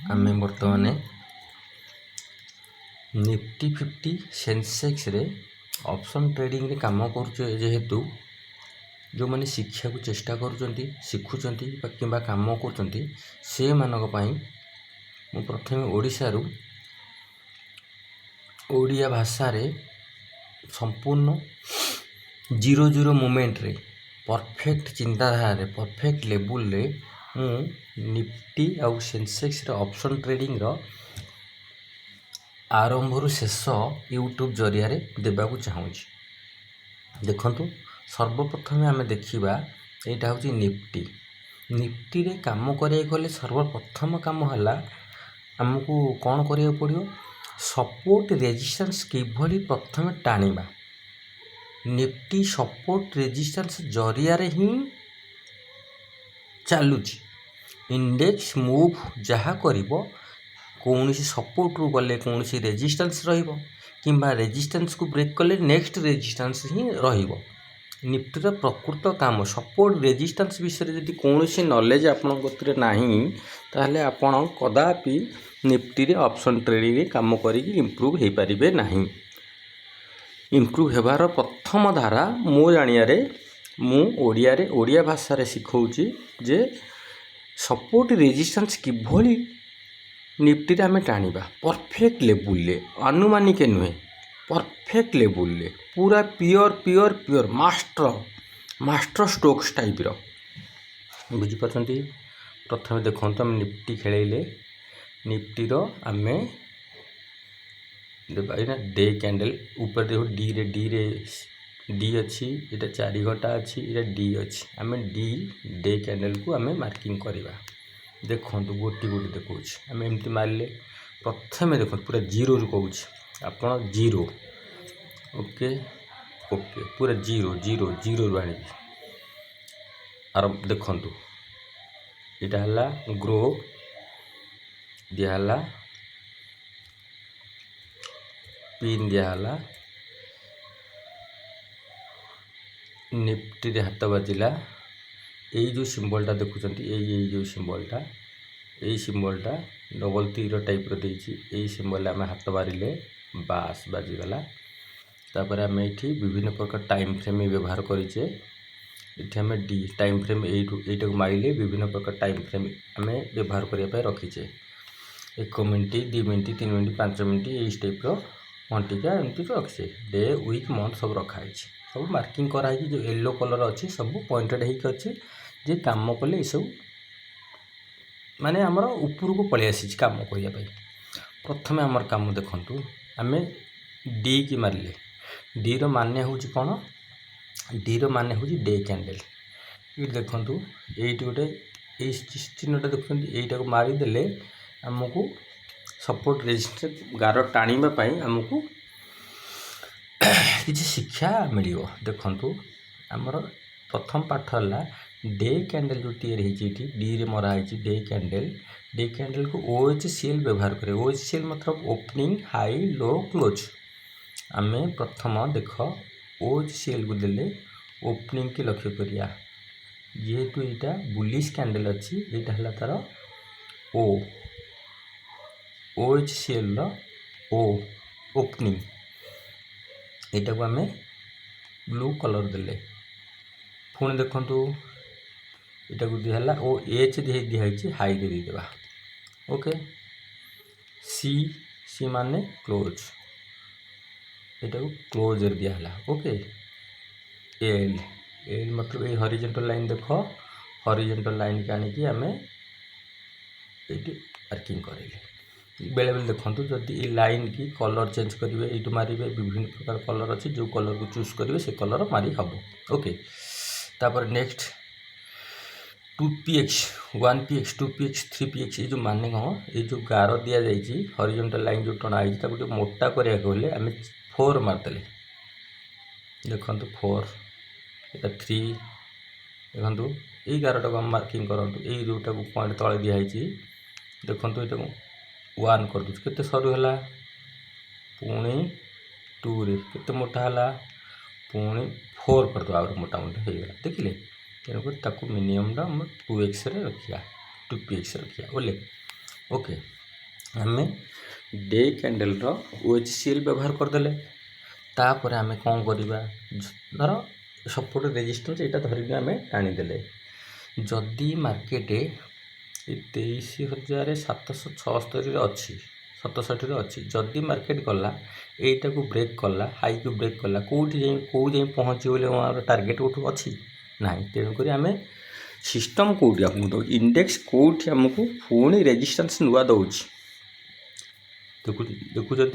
आमे बर्तमान Nifty 50 Sensex रे ऑप्शन ट्रेडिंग रे काम करूचे जेहेतु जो मैंने शिक्षा को चेष्टा करूचंती शिखुचंती किंबा काम करूचंती से मानक पई मु प्रथमे ओडिसा रु ओडिया भाषा रे संपूर्ण जीरो जीरो मोमेंट रे परफेक्ट चिंताधारा रे परफेक्ट लेवल रे मु निफ्टी आउ सेंसेक्स रे ऑप्शन ट्रेडिंग रो आरंभरू शेष यूट्यूब जरिया देवाक चाहूँगी। देखंतु सर्वप्रथमे आमे देखिबा एटा होची निफ्टी निफ्टी रे काम करिया गले सर्वप्रथम काम हला हमकू कौन करिया पड़ियो सपोर्ट रेजिस्टेंस किभली प्रथमे टाणीबा निफ्टी सपोर्ट रेजिस्टेंस जरिया रे ही चालुची इंडेक्स मूव जहाँ करिवो कौन सपोर्ट रू गले कौन रेजिस्टेंस रहिबो किंबा रेजिस्टेंस को ब्रेक कले नेक्स्ट रेजिस्टेंस ही रहिबो निफ्टी रो प्रकृत काम सपोर्ट रेजिस्टेंस विषय यदि कौन नॉलेज आपन गतिरे नाही ताहले आपन कदापि निफ्टी रे ऑप्शन ट्रेडिंग रे काम करिक इंप्रूव हे परिबे नाही इंप्रूव हेबार प्रथम धारा मो जानिया रे मु ओडिया भाषा रे सिखौची जे सपोर्ट रेजिस्टेंस किभली निफ्टी रे आमे टाणीबा परफेक्ट लेवल अनुमानिक नुहे परफेक्ट लेवल पूरा प्योर मास्टर स्ट्रोक्स टाइप रो बुझिपारछंती। प्रथम देखंतु हम निफ्टी खेलेले निफ्टी रो आमे देबा डे कैंडल ऊपर देखो डी रे डी अच्छी एटा 4 घंटा अच्छी एटा डी अच्छी आमे डी डे कैंडल को आमे मार्किंग करवा देखो गोटी देखा आम एमती मारे प्रथम देख पूरा जीरो रू कहूँ आप जीरो ओके ओके पूरा जीरो जीरो जीरो रू आनी आर देखु यहाँ है ग्रो दिहला पिन दिहला निफ्टी रे हाथ बाजिला यही जो सिंबलटा देखुं यही जो सिंबलटा यही सिंबलटा डबल तीर टाइप रही सिंबल आम हाथ बारिले बास बाजीगला तापर आम ये विभिन्न प्रकार टाइम फ्रेम व्यवहार करें आम डी टाइम फ्रेम यहीटा को मारिले विभिन्न प्रकार टाइम फ्रेम आम व्यवहार करने रखीचे 1 मिनिट 2 मिनिट 3 मिनिट 5 मिनिट यही टाइप घंटिका एमती रखीचे डे वीक मंथ सब रखाई सब मार्किंग कराई जो येलो कलर अच्छी सब पॉइंटेड होती जे काम कले ये सब माने आमर ऊपर को पलि आसी काम करने प्रथम आमर काम देखु आम डी की मारे डी रो माने हूँ कौन डी रो माने हूँ डे कैंडल ये देखु ये गोटे चिन्हटा देखते यहीटा को मारिदेले आमको सपोर्ट रेजिस्टेंस गार टाणीबाई आमको किसी शिक्षा मिल देखु आमर प्रथम पाठ है डे कैंडल जो टी डी रे मराई डे कैंडल को OHCL व्यवहार करें OHCL मतलब ओपनिंग हाई लो क्लोज आम प्रथम देख OHCL को देले ओपनिंग के लक्ष्य करिया जेहेतु यहाँ बुलिश कैंडल अच्छी यहाँ है तार ओ OHCL ओ ओपनिंग यहाँ को आम ब्लू कलर देले पुणी देखु यहाँ को दिहला ओ एच दिखाई हाई दे देवा ओके सी सी माने क्लोज यहाँ को क्लोज दिहला ओके एल एल मतलब ये हॉरिजॉन्टल लाइन देख हॉरिजॉन्टल लाइन के आनिकी आम ये मार्किंग करें बेले बेले देखो जदि ये लाइन की कलर चेंज करेंगे ये मारे विभिन्न प्रकार कलर अच्छी जो कलर को चूज करेंगे से कलर मारी हम ओके तापर next 2px 1px 2px 3px ये जो माने कौन ये जो गार दि जाइए हॉरिजॉन्टल लाइन जो टणा है गोटे मोटा करा आम 4 मारदेले देखो 4 यहाँ 3 देखो यही गारटा को मार्किंग करूँ यही जोटा को पॉइंट तले दिखाई देखो यहाँ को 1 कर दूँ केते सरू है पुणी 2 रे केते मोटा है पुणी 4 कर दो आगे मोटा मोटा होगा देखिले तेणुक मिनिमम 2x रखिया 2px रखिया बोले ओके आमे डे कैंडल रो OHCl व्यवहार करदेले तापर आमे कौन करवा धर सपोर्ट रेजिस्टेंस यहाँ धरिक आम टाणीदे जदि मार्केट 23,776 अच्छी 67 अच्छी जदि मार्केट गला यहीटा को ब्रेक कला हाई को ब्रेक कला कौटी जाए पहुँचे बोले टार्गेट कौट अच्छी ना तेणुक आम सिस्टम कौटी आपको दो इंडेक्स कौटी आमको पुणी रेजिस्टेंस नुआ दौर देखुं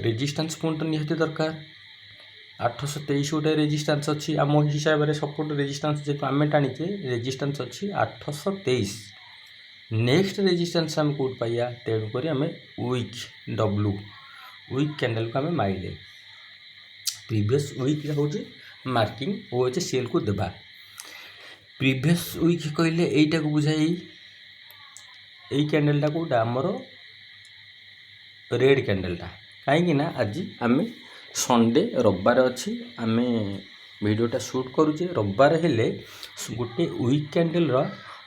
रेजिस्टेंस पुणी तो निहाती दरकार 823 गोटे रेजिस्टेंस अच्छी आम हिसाब से सपोर्ट रेजिस्टेंस जेहतु आम टाणीचे रेजिस्टेंस अच्छी 823 नेक्स्ट रेजिस्टेंस आम कौट पाइया तेणुक आम वीक डब्ल्यू वीक कैंडल को आम माइले प्रीवियस वीक हूँ मार्किंग OHCl को देवा प्रीवियस वीक कहले यहीटा को बुझाई यही कैंडलटा कौटा आमर रेड कैंडलटा कहीं आज आम संडे रविवार अच्छी आम वीडियोटा शूट करुचे रविवार हेले गोटे वीक कैंडल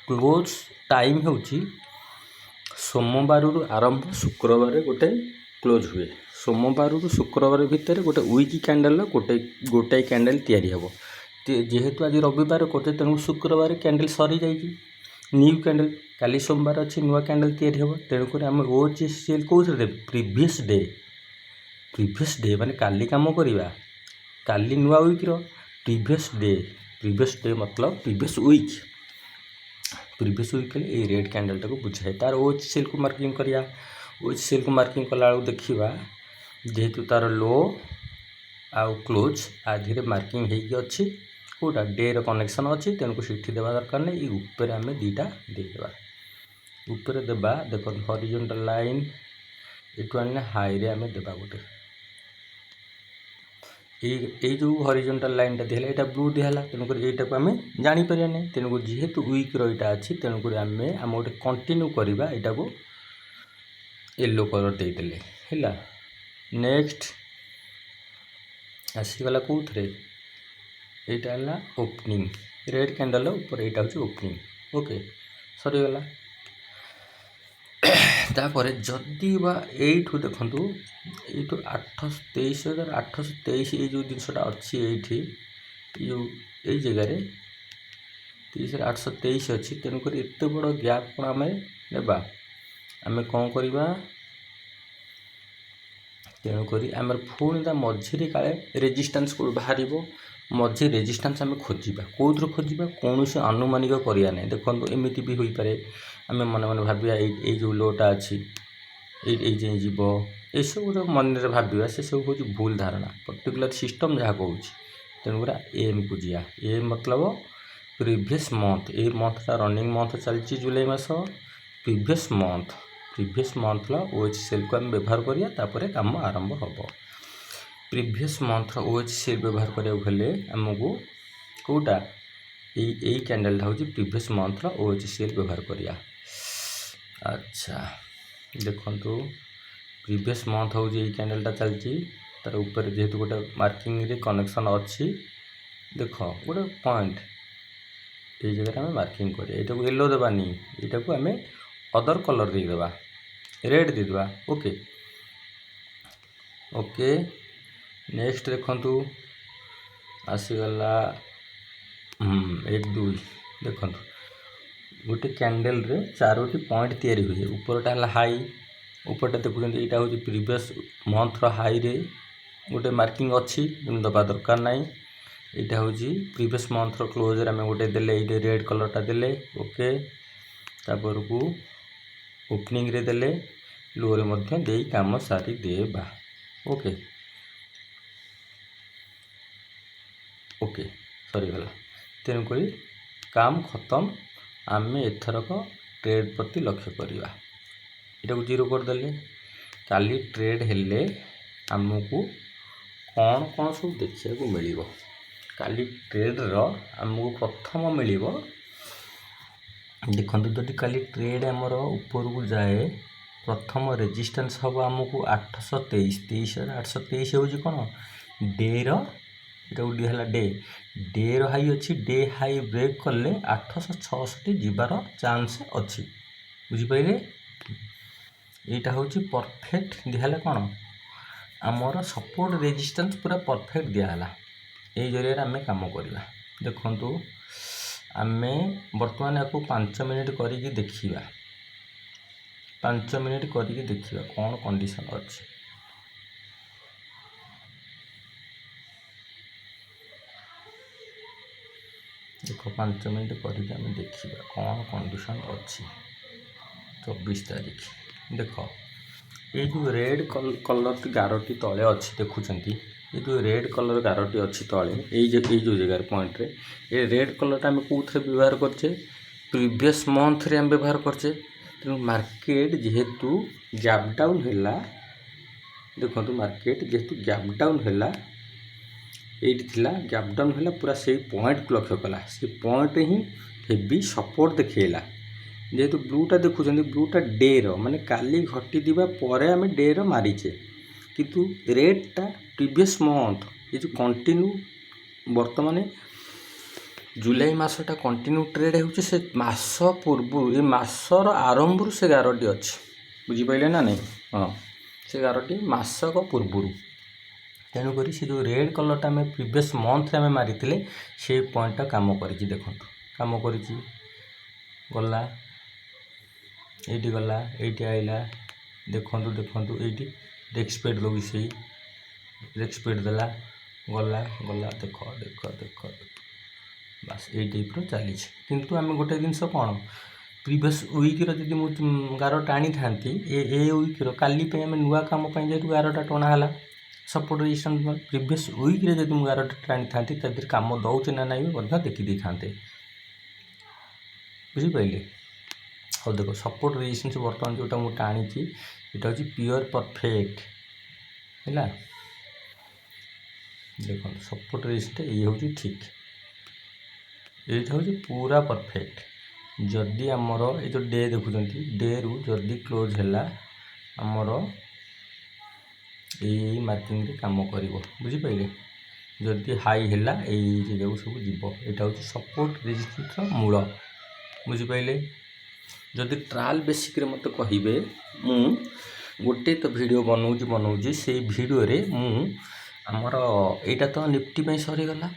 क्लोज टाइम हूँ सोमवार आरंभ शुक्रवार गोटे क्लोज हुए सोमवार शुक्रवार भितर गोटे वीक कैंडल गोटे कैंडल तैयारी हम जेहेतु आज रविवार करते तेणु शुक्रवार कैंडल सरी जाइए न्यू कैंडल काली सोमवार अच्छी नुआ कैंडल तैयारी हम तेणुक आम OHCl कौन दे प्रीवियस डे माने काली काम करवा काली नुआ वीक प्रीवियस डे मतलब प्रीवियस वीक ये रेड कैंडलटा को बुझाए तार OHCl को मार्किंग करिया OHCl को मार्किंग कला देखा जेहेतु तार लो आउ क्लोज आधीरे मार्किंग होगी कौटा डे कनेक्शन अच्छी तेणुक सीठी देवा दरकार नहीं ऊपर आम दीटा देदेबा ऊपर देबा देख हॉरिजॉन्टल लाइन एटू आने हाई रे आम देबा गोटे ये जो हॉरिजॉन्टल लाइन दिहला यहाँ ब्लू दिहला तेणुक यहीटा को आम जापर नहीं तेणुक जेहेतु वीक रहा अच्छी तेणुक आम गोटे कंटिन्यू करवा यहाँ को येलो कलर देदेले है नेक्स्ट आसीगला कौन यहाँ है ओपनिंग रेड कैंडल ऊपर यहाँ हूँ ओपनिंग ओके सरीगला तापर जदि बा यू देखु यू 23,823 ये जो जिनसा अच्छी ये जगार 23,823 अच्छी तेणुक एत बड़ गैप कौन आम नेबा आम कौन करवा तेणुक आम पुणी मझे काले रेजिस्टेंस को बाहर मझे रेजिस्टेंस आम खोजा कौन खोजा कौन से अनुमानिक करिया नहीं देखो एमती भी हो पारे आम मन मन भाविया ये जो लोटा अच्छी ये जीव ये सब जो मन भाविया से सब हूँ भूल धारणा पर्टिकुलर सिस्टम जहाँ कहूँ तेणुक एम को जा ए मतलब प्रीवियस मंथ ये मंथटा रनिंग मंथ चलती जुलाई मास प्रीवियस मंथ OHCl को आम व्यवहार करिया तापर काम आरंभ हम प्रीवियस मंथ OHCl व्यवहार करें आमको कौटा यही कैंडल हूँ प्रीवियस मंथ OHCl व्यवहार करिया अच्छा देखो प्रीवियस मंथ हूँ यही कैंडलटा चलती तार ऊपर जेहेतु गोटे मार्किंग रे कनेक्शन अच्छी देख गोटे पॉइंट ये जगह आम मार्किंग करिया यहाँ को येलो देवानी यहाँ को आम अदर कलर देदेबा रेड देदेबा ओके ओके नेक्स्ट देखु आसीगला 1 2 देखु गोटे कैंडल रे 4टी पॉइंट तैयारी हुए ऊपरटा है हाई ऊपरटा देखुं यहाँ हूँ प्रीवियस मंथ हाई रे गोटे मार्किंग अच्छी दबा दरकार ना यहाँ हूँ प्रीवियस मंथ क्लोज आम गोटे देले ये रेड कलरटा देले ओके तापर को ओपनिंग रे देले लो रे मध्य दे काम सारी देबा ओके ओके सरीगला तेणुक काम खत्म आम एथरक ट्रेड प्रति लक्ष्य करवा यहाँ को जीरो करदे काली ट्रेड हेले आमको कौन कौन सब देखा मिल काली ट्रेड आमको प्रथम मिल देखो जदि काली ट्रेड आमर ऊपर को जाए प्रथम रेजिस्टेंस हम आमको 823 23,823 हूँ कौन डे रहा डे हाई अच्छी डे हाई ब्रेक कले 866 जीवार चांस अच्छी बुझीपारे এইটা হচ্ছে परफेक्ट दिहला कौन आमर सपोर्ट रेजिस्टेंस पूरा परफेक्ट दिहला यही जरिए आम कम करवा देखु आम बर्तमान आपको 5 मिनिट करके देखा 5 मिनिट करके देखा कौन कंडीशन अच्छी देख 5 मिनिट करके आम देखा कौन कंडीशन अच्छी 24 तारीख देख ये जो रेड कलर गारटी तले अच्छी देखुंट ये जो रेड कलर गारटी अच्छी तले ये जो जगार पॉइंट रे ये रेड कलर आम कौन व्यवहार करचे प्रीवियस मंथ रे आम व्यवहार करचे तेणु मार्केट जेहेतु गैप डाउन है देखो मार्केट जेहेतु गैप डाउन है ये गैप डाउन है पूरा से पॉइंट को लक्ष्य कला से पॉइंट ही हेवी सपोर्ट देखला जेहेतु ब्लूटा देखुं ब्लूटा डे माने काली घटी दिवा परे आम डे मारीचे किंतु रेडटा प्रीवियस मंथ ये जो कंटिन्यू बर्तमान जुलाई मसटा कंटिन्यू ट्रेड हो से मास पूर्व ये मासर आरंभ से गारटी अच्छी बुझीपारे ना नहीं हाँ से गारटी मासक पूर्व तेणुक से जो रेड कलरटा आम प्रीवियस मंथ आम मारी से पॉइंटा काम कर देखो कम कर गला ये गला ये आइला देखु देखु ये रेक स्पीड दो से रेक स्पीड देला गला गला देख देख देख बास ये टाइप चली किंतु आम गोटे जिनस कौन प्रीवियस वीक्र जब मुझे गार टाणी था ए वीक्र काली आम नुआ कम जेहतु गारटा टणाला सपोर्ट रेजिस्टेंस प्रीवियस वीक्रे जब मुझे गारटा टाणी था तक कम दौचे ना ना भी देखी था बुझीपारे हाँ देख सपोर्ट रेजिस्टेंस बर्तमान जोटा मुझे टाणी यहाँ हूँ प्योर परफेक्ट है देख सपोर्ट रेजिस्टेंस ये हूँ ठीक ये हूँ पूरा परफेक्ट जदि आमर ये जो डे देखुं डे रु जदि क्लोज है आमर यही मार्किंग रे काम कर बुझीपारे जदि हाई है यही जगह सब जीव यहाँ हूँ सपोर्ट रेजिस्टेंस मूल बुझीपारे जदि ट्रायल बेसिक रे मत कहे मु गोटे तो वीडियो बनाऊँ से वीडियो रे मु आमर यहाँ तो निफ्टी सरीगला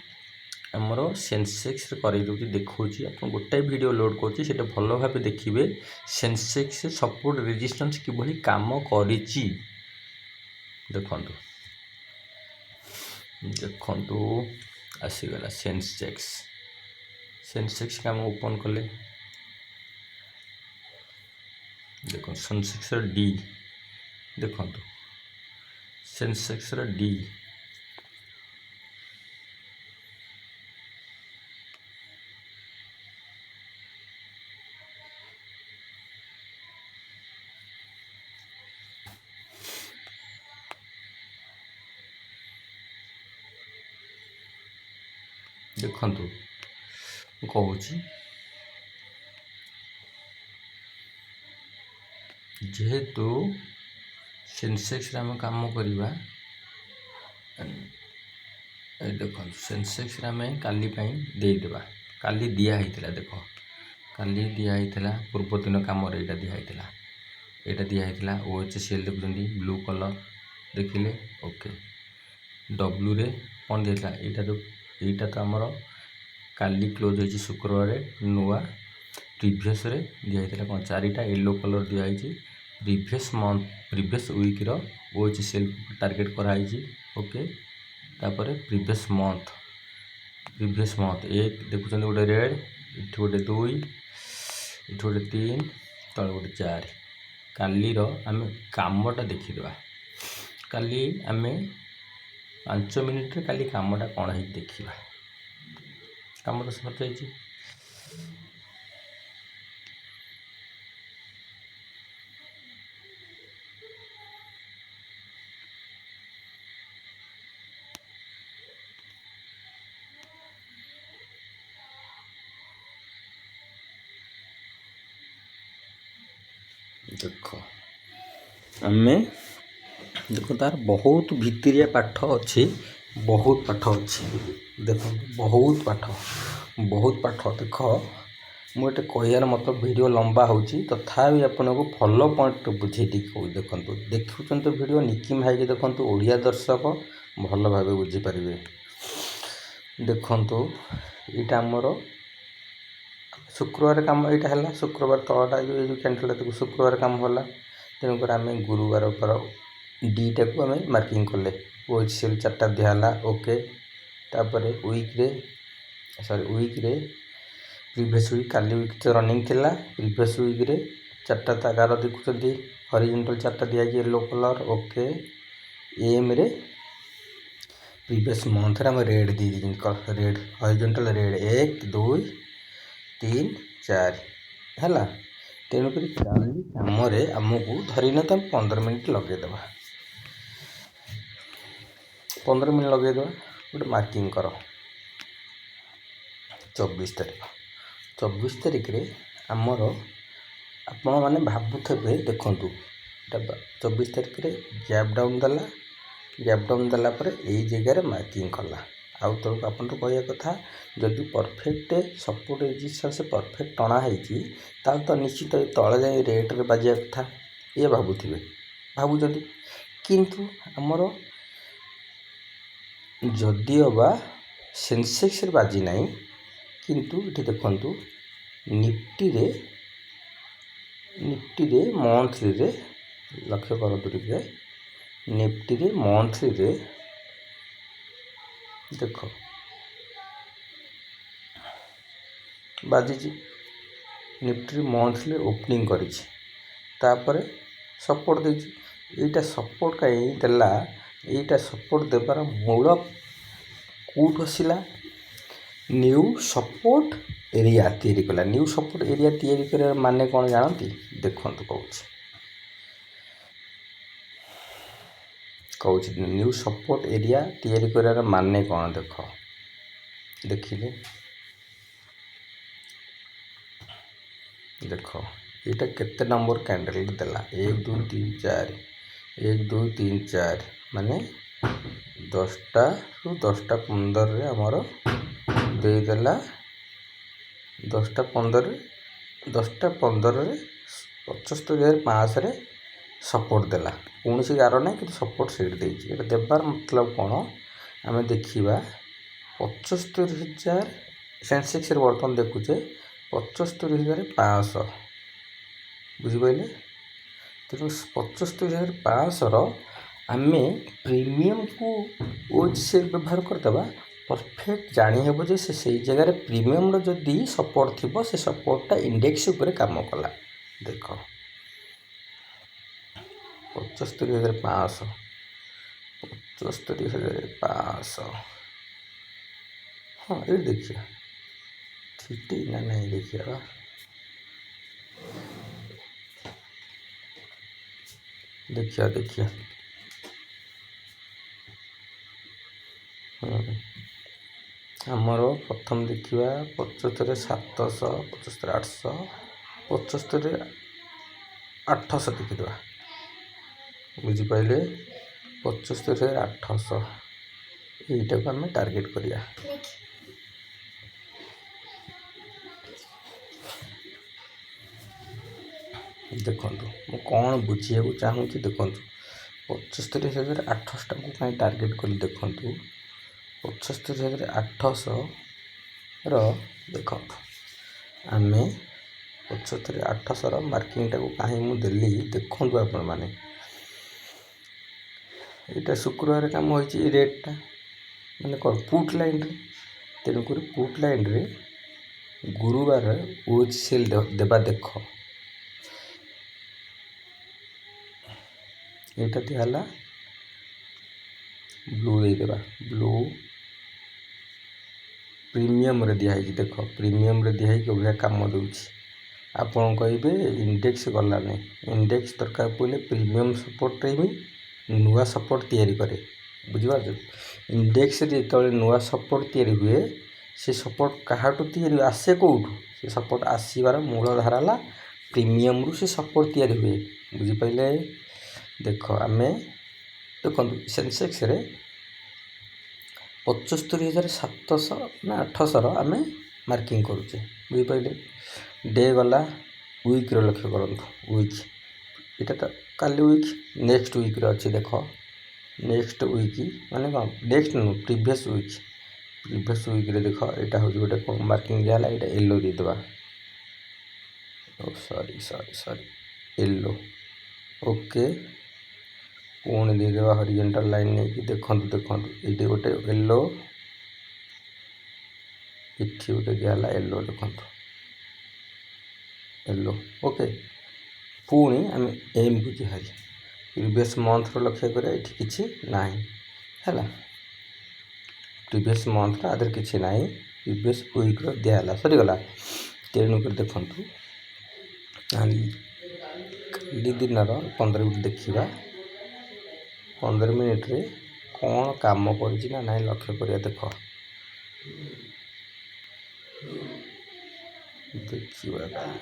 आमर सेंसेक्स कर देखा आप गोटाए वीडियो लोड कर भल भाव देखिए सेंसेक्स सपोर्ट रेजिस्टेंस किभली काम करिछि देखंतु देखंतु आसीगला सेंसेक्स सेंसेक्स काम ओपन कले देखो सेंसेक्स डी देखंतु सेंसेक्स डी देखंतु कहूँ जेहेतु सेंसेक्स आम काम करवा देख सेंसेक्स आम काली देदेबा काली दिखाई देख काली दिखाई पूर्व दिन कम यहाँ दिखाई यहाँ दिखाई OHCL देखुं ब्लू कलर देखिले ओके डब्ल्यू रे कौन दिखा यहाँ तो आमर काली क्लोज हो शुक्रवार नुआ प्रीवियस रे दिखाई कौन चारिटा येलो कलर दिखाई previous month previous week OHCL target कराई ओके तापर प्रीवियस मंथ एक देखुं गोटे रेड इट गोटे 2 इट गोटे 3 तले गोटे 4 काली आम कामटा देखीदे काली आम 5 मिनिट रे काली कामटा कौन है देखा कम तो सर जाइए देख आम देख तार बहुत भितरिया पाठ अच्छी बहुत पाठ अच्छी देख बहुत पाठ देख मुझे कहियार मतलब वीडियो लंबा होची तथापि आपको फॉलो पॉइंट बुझेटी कहूँ देखो देखुं तो वीडियो निकिम भाई देखो ओडिया दर्शक भल भाव बुझीपारे देखु यहाँ आमर शुक्रवार काम यहाँ है शुक्रवार तलटा जो कैंडल देखो शुक्रवार काम होला तेणुकर आम गुरुवार पर डीटा को आम मार्किंग कले ओएचसीएल 4टा दिहला ओके तापर वीक्रे प्रीवियस वीक काली वीक तो रनिंग थिला प्रीवियस वीक रे 4टा तागार देखुं हॉरिजॉन्टल 4टा दिया येलो कलर ओके एम रे प्रीवियस मंथ रे हम रेड दी रेड हॉरिजॉन्टल रेड 1 2 3 4 है तेणुक काली कम आमको धरना तो 15 मिनट लगेदेवा 15 मिनट लगेदेवा गोटे मार्किंग कर 24 तारीख रे आमर आपण मैंने भावुथे देखु 24 तारीख रे गैप डाउन देला पर यही जगह मार्किंग कला आउ तक आप कहया कथा जदि परफेक्ट सपोर्ट से परफेक्ट टणा होता तो निश्चित तले जाए रेट्रे बाजिया कथा ये भावुं किंतु आमर जदि बा सेंसेक्स बाजी ना किंतु ये देखु निफ्टी रे मंथली रे लक्ष्य कर निफ्टी रे मंथली रे देख बाजी निफ्टी मंथली ओपनिंग कर सपोर्ट देटा सपोर्ट कहीं देला यहीटा सपोर्ट देवार मूल कौट आसला न्यू सपोर्ट एरिया तैयारी कला न्यू सपोर्ट एरिया तैयारी कर माने कौन जानती देखो कहूँ न्यू सपोर्ट एरिया तैयारी कर माने कौन देखिले देख यहाँ केते नंबर कैंडल देला 1 2 3 4 1 2 3 4 माने 10टा रु 10टा 15 रे आमर देदेला 10टा 15 10टा 15 रे 75,500 रे सपोर्ट देला कौन सी गार ना कि सपोर्ट सीट देची देवार मतलब कौन आम देखा 75,000 सेंसेक्स बर्तमान देखुचे 75,500 बुझिपारे तेणु 75,500 आम प्रीमियम को ओएचसीएल व्यवहार करदेवा परफेक्ट जानीहब जे से जगह प्रीमियम जदि सपोर्ट थी से सपोर्टा इंडेक्स उपर काम कला देख 75,500 75,500 हाँ ये देखिए ठीक ना नहीं देखिए देखिए आमर प्रथम देखा 75,700 75,800 75,800 देखीदा बुझिपारे 75,800 यहीटा को आम टार्गेट करिया देखु मु कौन बुझा चाहूँ देखु 75,800 को कहीं टार्गेट कली देखु 75,800 देख आम 75,800 मार्किंग टाक कहीं मुझे देखु आपण मैंने यहाँ शुक्रवार काम हो रेटा मैंने कौन पुट लाइन रे तेणुक पुट लाइन रे गुरुवार ओएचसीएल देवा देख यहाँ दिहला ब्लू देदेबा ब्लू प्रीमियम रे दिखाई देख प्रीमियम रे दिखाई क्या कम दूसरी आपन कहे इंडेक्स गलानी इंडेक्स दरकार पड़े प्रीमियम सपोर्ट रे नुआ सपोर्ट तैयारी करे बुझीपार इंडेक्स जो नुआ सपोर्ट तैयारी हुए से सपोर्ट कहाटू तैयारी आसे कौटू से सपोर्ट आसबार मूल धारा प्रीमियम रु से सपोर्ट तैयारी हुए बुझीपारे देख आम देखो सेंसेक्स रे 75,700 ना 800 आम मार्किंग करुचे ବୁଝିପାରିଲେ। ଡେ ଗଲା, ୱିକ୍ର ଲକ୍ଷ୍ୟ କରନ୍ତୁ। ୱିକ୍ ଏଇଟା ତ କାଲି ୱିକ୍, ନେକ୍ସଟ ୱିକ୍ରେ ଅଛି ଦେଖ। ନେକ୍ସଟ ୱିକ୍ ମାନେ କ'ଣ, ନେକ୍ସଟ ନୁହଁ ପ୍ରିଭିୟସ୍ ୱିକ୍। ପ୍ରିଭିୟସ୍ ୱିକ୍ରେ ଦେଖ ଏଇଟା ହେଉଛି ଗୋଟେ ମାର୍କିଂ ଦିଆହେଲା, ଏଇଟା ୟେଲୋ ଦେଇଦେବା। ସରି ୟେଲୋ। ଓକେ, ପୁଣି ଦେଇଦେବା ହରିଜେଣ୍ଟାଲ ଲାଇନ୍ ନେଇକି। ଦେଖନ୍ତୁ ଏଇଠି ଗୋଟେ ୟେଲୋ, ଏଠି ଗୋଟେ ଦିଆହେଲା ୟେଲୋ, ଦେଖନ୍ତୁ ୟେଲୋ। ଓକେ, ପୁଣି ଆମେ ଏମ୍କୁ ଯିବାହାରି। ପ୍ରିଭିୟସ୍ ମନ୍ଥର ଲକ୍ଷ୍ୟ କରିବା, ଏଠି କିଛି ନାହିଁ ହେଲା। ପ୍ରିଭିୟସ୍ ମନ୍ଥର ଆଦେହରେ କିଛି ନାହିଁ, ପ୍ରିଭିୟସ୍ ୱିକ୍ର ଦିଆହେଲା, ସରିଗଲା। ତେଣୁକରି ଦେଖନ୍ତୁ କାଲି ଦିନର 15 ମିନିଟ୍ ଦେଖିବା। 15 ମିନିଟ୍ରେ କ'ଣ କାମ କରିଛି ନା ନାହିଁ ଲକ୍ଷ୍ୟ କରିବା। ଦେଖିବା କାଲି